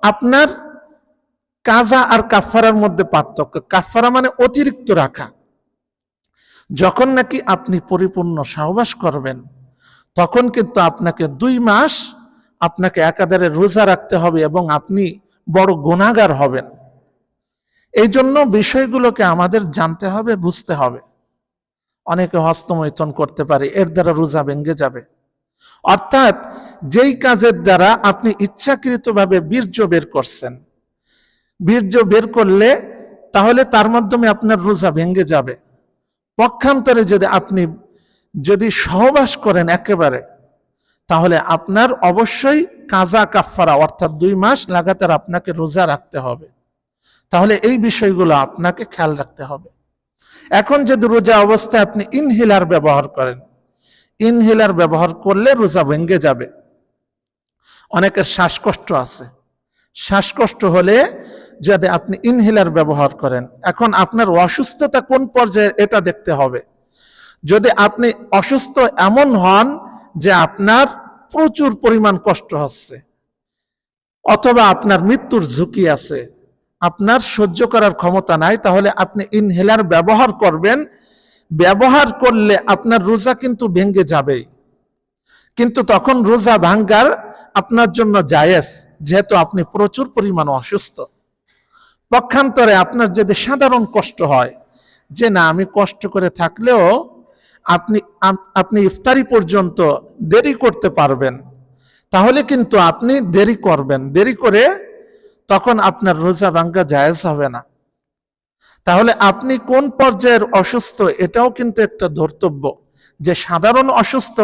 আপনার কাজা আর কাফারার মধ্যে পার্থক্য। কাফারা মানে অতিরিক্ত রাখা। যখন নাকি আপনি পরিপূর্ণ সহবাস করবেন তখন কিন্তু আপনাকে 2 মাস আপনাকে একাধারে রোজা রাখতে হবে এবং আপনি বড় গুনাহগার হবেন। এই জন্য বিষয়গুলোকে আমাদের জানতে হবে, বুঝতে হবে। অনেকে হস্তমৈথুন করতে পারে, এর দ্বারা রোজা ভেঙে যাবে। অর্থাৎ যেই কাজের দ্বারা আপনি ইচ্ছাকৃতভাবে বীর্য বের করছেন, বীর্য বের করলে তাহলে তার মাধ্যমে আপনার রোজা ভেঙে যাবে। পক্ষান্তরে যদি সহবাস করেন একেবারে, তাহলে আপনার অবশ্যই কাজা কাফারা অর্থাৎ 2 মাস লাগাতার আপনাকে রোজা রাখতে হবে। তাহলে এই বিষয়গুলো আপনাকে খেয়াল রাখতে হবে। এখন যদি রোজা অবস্থায় আপনি ইনহেলার ব্যবহার করেন, ইনহেলার ব্যবহার করলে রোজা ভেঙে যাবে। অনেকের শ্বাসকষ্ট আছে, শ্বাসকষ্ট হলে যদি আপনি ইনহেলার ব্যবহার করেন, এখন আপনার অসুস্থতা কোন পর্যায়ে এটা দেখতে হবে। যদি আপনি অসুস্থ এমন হন যে আপনার প্রচুর পরিমাণ কষ্ট হচ্ছে অথবা আপনার মৃত্যুর ঝুঁকি আছে, আপনার সহ্য করার ক্ষমতা নাই, তাহলে আপনি ইনহেলার ব্যবহার করবেন। ব্যবহার করলে আপনার রোজা কিন্তু ভেঙে যাবেই, কিন্তু তখন রোজা ভাঙ্গার আপনার জন্য জায়েজ, যেহেতু আপনি প্রচুর পরিমাণ অসুস্থ। পক্ষান্তরে আপনার যদি সাধারণ কষ্ট হয় যে না আমি কষ্ট করে থাকলেও আপনি ইফতারি পর্যন্ত দেরি করতে পারবেন, তাহলে কিন্তু আপনি দেরি করবেন। দেরি করে তখন আপনার রোজা ভাঙ্গা জায়েজ হবে না। তাহলে আপনি কোন পর্যায়ের অসুস্থ এটাও কিন্তু একটা ধর্তব্য, যে সাধারণ অসুস্থ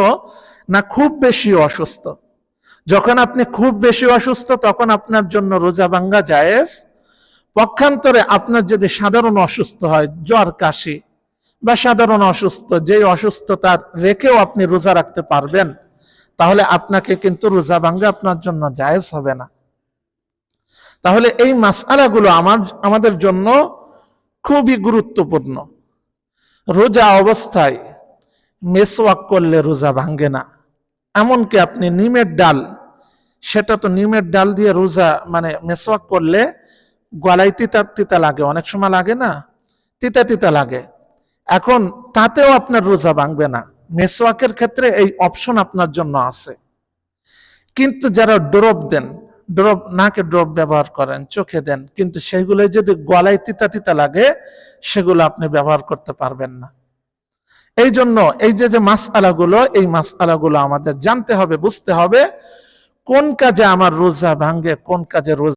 না খুব বেশি অসুস্থ। যখন আপনি খুব বেশি অসুস্থ তখন আপনার জন্য রোজা ভাঙ্গা জায়েজ। পক্ষান্তরে আপনার যদি সাধারণ অসুস্থ হয়, জ্বর কাশি বা সাধারণ অসুস্থ, যেই অসুস্থতার রেখেও আপনি রোজা রাখতে পারবেন, তাহলে আপনাকে কিন্তু রোজা ভাঙ্গা আপনার জন্য জায়েজ হবে না। তাহলে এই মাসআলাগুলো আমাদের জন্য খুবই গুরুত্বপূর্ণ। রোজা অবস্থায় মেসওয়াক করলে রোজা ভাঙ্গে না। এমনকি আপনি নিমের ডাল, সেটা তো নিমের ডাল দিয়ে রোজা মেসওয়াক করলে গলায় তিতা তিতা লাগে, অনেক সময় লাগে না, তিতা তিতা লাগে। এখন তাতেও আপনার রোজা ভাঙবে না। মেসওয়াকের ক্ষেত্রে এই অপশন আপনার জন্য আছে। কিন্তু যারা ড্রপ দেন, নাকে ড্রপ ব্যবহার করেন, চোখে দেন, কিন্তু সেগুলো যদি গলায় তিতা তিতা লাগে সেগুলো আপনি ব্যবহার করতে পারবেন না। এই জন্য এই যে মাসআলাগুলো, এই মাসআলাগুলো আমাদের জানতে হবে, বুঝতে হবে কোন কাজে আমার রোজা ভাঙ্গে, কোন কাজে রোজা